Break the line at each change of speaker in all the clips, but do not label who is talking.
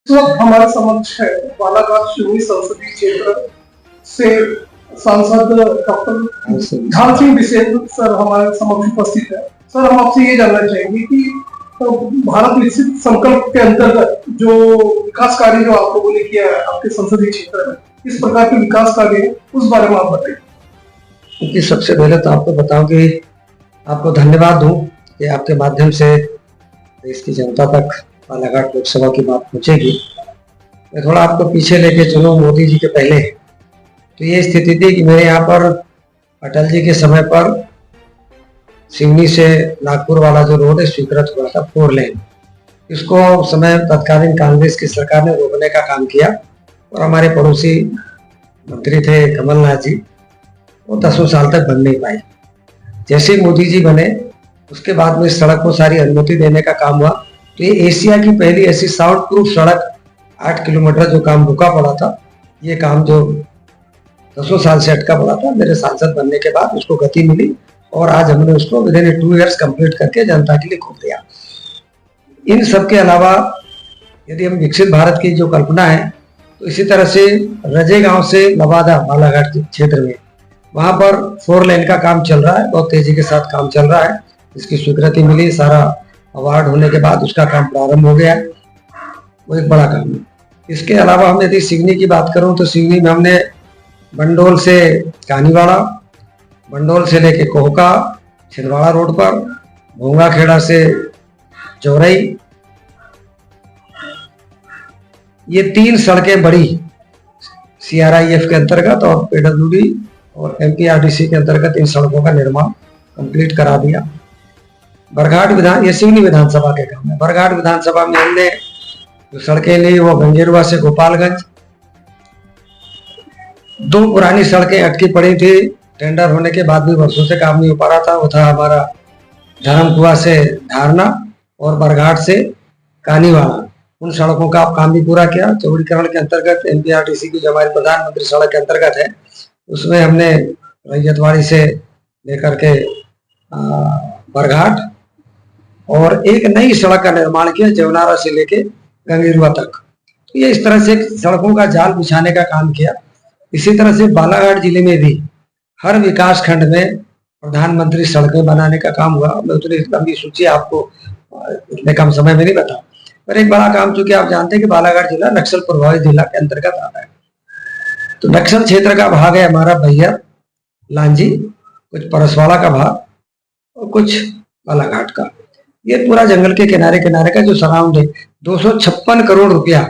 इस वक्त हमारे समक्ष है बालाघाट शिवनी संसदीय क्षेत्र से सांसद डॉक्टर ढाल सिंह बिसेन सर हमारे समक्ष उपस्थित है। सर, हम आपसे ये जानना चाहेंगे कि भारत विकसित संकल्प के अंतर्गत जो विकास कार्य जो आप लोगों ने किया है आपके संसदीय क्षेत्र में, किस प्रकार के विकास कार्य है उस बारे में आप बताइए।
क्योंकि सबसे पहले तो आपको बताऊं कि आपको धन्यवाद दूं कि आपके माध्यम से देश की जनता तक बालाघाट लोकसभा की बात पहुंचेगी। मैं थोड़ा आपको पीछे लेके चलूं मोदी जी के पहले। तो ये स्थिति थी कि मेरे यहाँ पर अटल जी के समय पर सिवनी से नागपुर वाला जो रोड है स्वीकृत हुआ था 4 लेन। इसको उस समय तत्कालीन कांग्रेस की सरकार ने रोकने का काम किया और हमारे पड़ोसी मंत्री थे कमलनाथ जी, वो 10 साल तक बन नहीं पाई। जैसे ही मोदी जी बने उसके बाद में सड़क को सारी अनुमति देने का काम हुआ। तो ये एशिया की पहली ऐसी साउंड प्रूफ सड़क 8 किलोमीटर जो काम रुका पड़ा था, ये काम जो 10 साल से अटका पड़ा था, मेरे सांसद बनने के बाद उसको गति मिली और आज हमने उसको विदिन 2 इयर्स कंप्लीट करके जनता के लिए खोल दिया। इन सब के अलावा यदि हम विकसित भारत की जो कल्पना है, तो इसी तरह से रजे गांव से नवादा बालाघाट के क्षेत्र में वहां पर 4 लेन का काम चल रहा है, बहुत तेजी के साथ काम चल रहा है। इसकी स्वीकृति मिली, सारा अवार्ड होने के बाद उसका काम प्रारंभ हो गया। वो एक बड़ा काम है। इसके अलावा हम यदि सिवनी की बात करूं तो सिवनी में हमने बंडोल से कानीवाड़ा, बंडोल से लेके कोहका, छिंदवाड़ा रोड पर, भोंगा खेड़ा से चौरई, ये 3 सड़कें बड़ी CRIF के अंतर्गत और PWD और MPRDC के अंतर्गत इन सड़कों का निर्माण कंप्लीट करा दिया। बरघाट ये सिवनी विधानसभा के काम है। बरघाट विधानसभा में हमने जो सड़कें ली वो गंजेरुआ से गोपालगंज, 2 पुरानी सड़कें अटकी पड़ी थी, टेंडर होने के बाद भी वर्षों से काम नहीं हो पा रहा था। वो था हमारा धर्मकुआ से धारना और बरघाट से कानीवाड़ा। उन सड़कों का काम भी पूरा किया। चौड़ीकरण के अंतर्गत MPRDC की जो हमारी प्रधानमंत्री सड़क के अंतर्गत है, उसमें हमने रैयतवाड़ी से लेकर के बरघाट और एक नई सड़क का निर्माण किया जवनारा से लेके गंगेरुआ तक। तो ये इस तरह से सड़कों का जाल बिछाने का काम किया। इसी तरह से बालाघाट जिले में भी हर विकास खंड में प्रधानमंत्री सड़कें बनाने का काम हुआ। मैं उतनी लंबी सूची आपको इतने कम समय में नहीं बता, पर एक बड़ा काम, चूंकि आप जानते हैं कि बालाघाट जिला नक्सल प्रभावित जिला के अंतर्गत आता है, तो नक्सल क्षेत्र का भाग है हमारा बैहर, लांजी, कुछ परसवाड़ा का भाग और कुछ बालाघाट का। ये पूरा जंगल के किनारे किनारे का जो सराउंड है, 256 करोड़ रुपया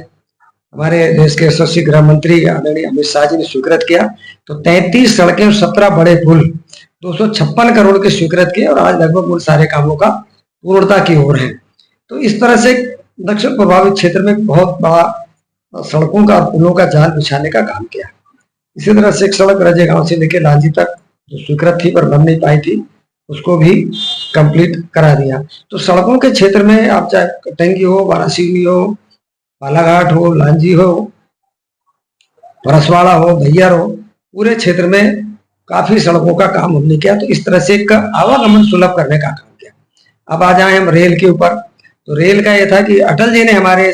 हमारे देश के यशस्वी गृह मंत्री आदरणीय अमित शाह जी ने स्वीकृत किया। तो 33 सड़कें और 17 बड़े पुल 256 करोड़ के स्वीकृत किए और आज लगभग उन सारे कामों का पूर्णता की ओर है। तो इस तरह से नक्सल प्रभावित क्षेत्र में बहुत बड़ा सड़कों का और पुलों का जाल बिछाने का काम किया। इसी तरह से एक सड़क रजे गांव से लेकर लांजी तक जो स्वीकृत थी पर बन नहीं पाई थी, उसको भी कंप्लीट करा दिया। तो सड़कों के क्षेत्र में आप चाहे कटंगी हो, वारासिवनी हो, बालाघाट हो, लांजी हो, परसवाड़ा हो, बैहर हो, पूरे क्षेत्र में काफी सड़कों का काम हमने किया। तो इस तरह से एक आवागमन सुलभ करने का काम किया। अब आ जाए हम रेल के ऊपर। तो रेल का यह था कि अटल जी ने हमारे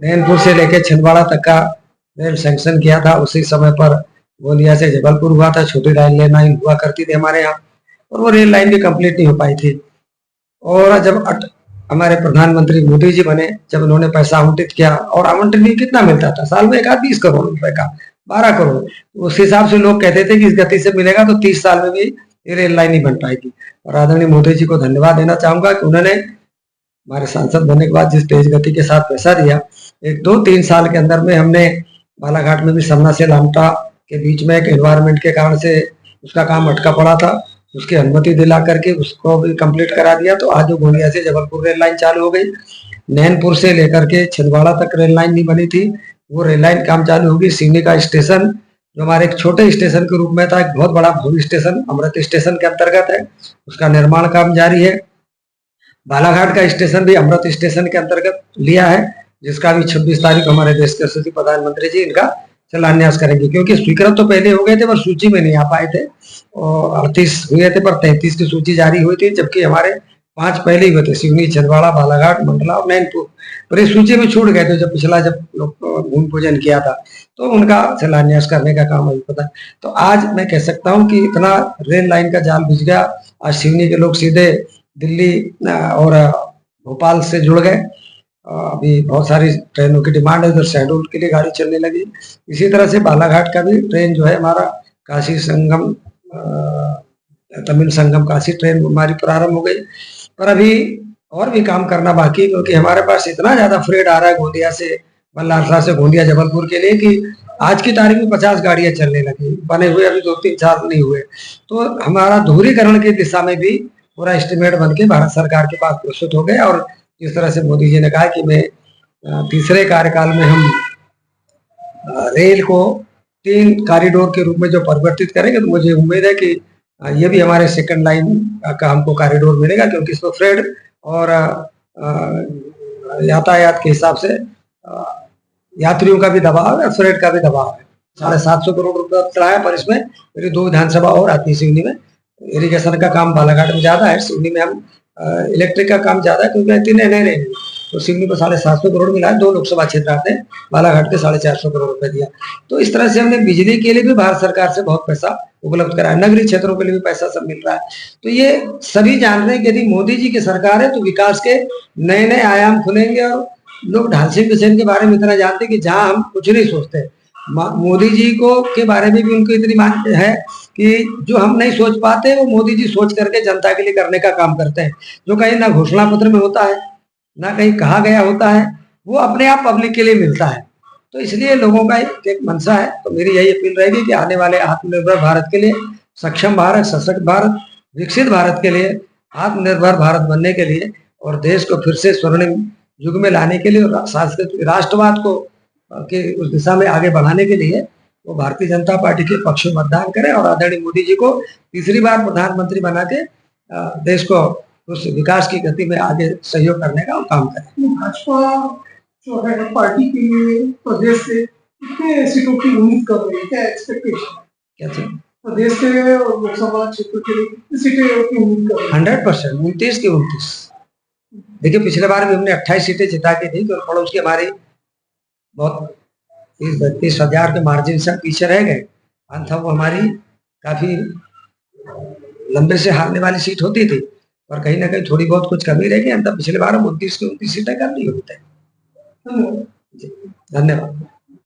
नैनपुर से लेकर छिंदवाड़ा तक का रेल सैंक्शन किया था। उसी समय पर गोंदिया से जबलपुर हुआ था, छोटी रेल लाइन हुआ करती थी हमारे यहाँ, और वो रेल लाइन भी कंप्लीट नहीं हो पाई थी। और जब हमारे प्रधानमंत्री मोदी जी बने, जब उन्होंने पैसा आवंटित किया, और आवंटन भी कितना मिलता था, साल में 20 करोड़ रुपए का, 12 करोड़। तो उस हिसाब से लोग कहते थे कि इस गति से मिलेगा तो 30 साल में भी ये रेल लाइन नहीं बन पाएगी। और आदरणीय मोदी जी को धन्यवाद देना चाहूंगा कि उन्होंने हमारे सांसद बनने के बाद जिस तेज गति के साथ पैसा दिया, 1-2-3 साल के अंदर में हमने बालाघाट में भी समना से लामटा के बीच में एक एनवायरमेंट के कारण से उसका काम अटका पड़ा था, उसकी अनुमति दिला करके उसको भी कंप्लीट करा दिया। तो आज जो गोंदिया से जबलपुर रेल लाइन चालू हो गई, नैनपुर से लेकर के छिंदवाड़ा तक रेल लाइन नहीं बनी थी, वो रेल लाइन काम चालू होगी। सिवनी का स्टेशन जो हमारे एक छोटे स्टेशन के रूप में था, एक बहुत बड़ा भव्य स्टेशन अमृत स्टेशन के अंतर्गत है, उसका निर्माण काम जारी है। बालाघाट का स्टेशन भी अमृत स्टेशन के अंतर्गत लिया है, जिसका भी 26 तारीख हमारे देश के यशस्वी प्रधानमंत्री जी इनका शिलान्यास करेंगे। क्योंकि स्वीकृत तो पहले हो गए थे पर सूची में नहीं आ पाए थे, और 38 हुए थे पर 33 की सूची जारी हुई थी, जबकि हमारे 5 पहले ही हुए थे, सिवनी, छिंदवाड़ा, बालाघाट, मंडला और नैनपुर। पर इस सूची में छूट गए थे जब पिछला लोग भूमि पूजन किया था, तो उनका शिलान्यास करने का काम अभी पता। तो आज मैं कह सकता हूँ कि इतना रेल लाइन का जाल बिछ गया। आज सिवनी के लोग सीधे दिल्ली और भोपाल से जुड़ गए। अभी बहुत सारी ट्रेनों की डिमांड है, उधर शहडोल के लिए गाड़ी चलने लगी। इसी तरह से बालाघाट का भी ट्रेन जो है हमारा काशी संगम, तमिल संगम काशी ट्रेन हमारी प्रारंभ हो गई। पर अभी और भी काम करना बाकी है, क्योंकि हमारे पास इतना ज्यादा फ्रेट आ रहा है गोंदिया से, बल्लारसा से गोंदिया जबलपुर के लिए, कि आज की तारीख में 50 गाड़ियां चलने लगी, बने हुए अभी 2-3 साल नहीं हुए। तो हमारा दोहरीकरण की दिशा में भी पूरा एस्टिमेट बन के भारत सरकार के पास प्रस्तुत हो गए। और जिस तरह से मोदी जी ने कहा कि मैं तीसरे कार्यकाल में हम रेल को 3 कॉरिडोर के रूप में जो परिवर्तित करेंगे, तो मुझे उम्मीद है कि ये भी हमारे सेकंड लाइन का हमको कॉरिडोर मिलेगा, क्योंकि इसमें फ्रेट और यातायात के हिसाब से यात्रियों का भी दबाव है, फ्रेट का भी दबाव है। 750 करोड़ रुपए चला है, पर इसमें मेरी 2 विधानसभा और आती है। सिवनी में इरिगेशन का काम बालाघाट में ज्यादा है, सिवनी में हम इलेक्ट्रिक का काम ज्यादा है, क्योंकि 3 नहीं तो सिवनी को 750 करोड़ मिला है। 2 लोकसभा क्षेत्र आते हैं, बालाघाट के 450 करोड़ रुपए दिया। तो इस तरह से हमने बिजली के लिए भी भारत सरकार से बहुत पैसा उपलब्ध कराया, नगरीय क्षेत्रों के लिए भी पैसा सब मिल रहा है। तो ये सभी जान रहे हैं कि यदि मोदी जी की सरकार है तो विकास के नए नए आयाम खुलेंगे। और लोग ढाल सिंह बिसेन के बारे में इतना जानते हैं कि जहां हम कुछ नहीं सोचते, मोदी जी को के बारे में भी उनको इतनी मान है कि जो हम नहीं सोच पाते वो मोदी जी सोच करके जनता के लिए करने का काम करते हैं। जो कहीं ना घोषणा पत्र में होता है, ना कहीं कहा गया होता है, वो अपने आप पब्लिक के लिए मिलता है। तो इसलिए लोगों का एक मंशा है। तो मेरी यही अपील रहेगी कि आने वाले आत्मनिर्भर भारत के लिए, सक्षम भारत, सशक्त भारत, विकसित भारत के लिए, आत्मनिर्भर भारत बनने के लिए और देश को फिर से स्वर्णिम युग में लाने के लिए और सांस्कृतिक राष्ट्रवाद को के उस दिशा में आगे बढ़ाने के लिए वो भारतीय जनता पार्टी के पक्ष में मतदान करें और आदरणीय मोदी जी को तीसरी बार प्रधानमंत्री बना के देश को उस विकास की गति में आगे सहयोग करने का काम करें।
भाजपा जो है पार्टी के लिए प्रदेश से कितने सीटों की उम्मीद कर रही है, क्या एक्सपेक्टेशन
क्या चीज?
प्रदेश के लोकसभा क्षेत्र के लिए कितनी सीटें की उम्मीद कर रही है?
100%, 29 की 29। देखिए पिछले बार भी हमने 28 सीटें जिता के थी, तो पड़ोस की हमारी बहुत 30-32 हजार के मार्जिन से पीछे रह गए। अन्यथा वो हमारी काफी लंबे से हारने वाली सीट होती थी, पर कहीं ना कहीं थोड़ी बहुत कुछ कमी रह गई। अंत पिछले बार हम 29 की 29 सीटें कर ली होते हैं। धन्यवाद।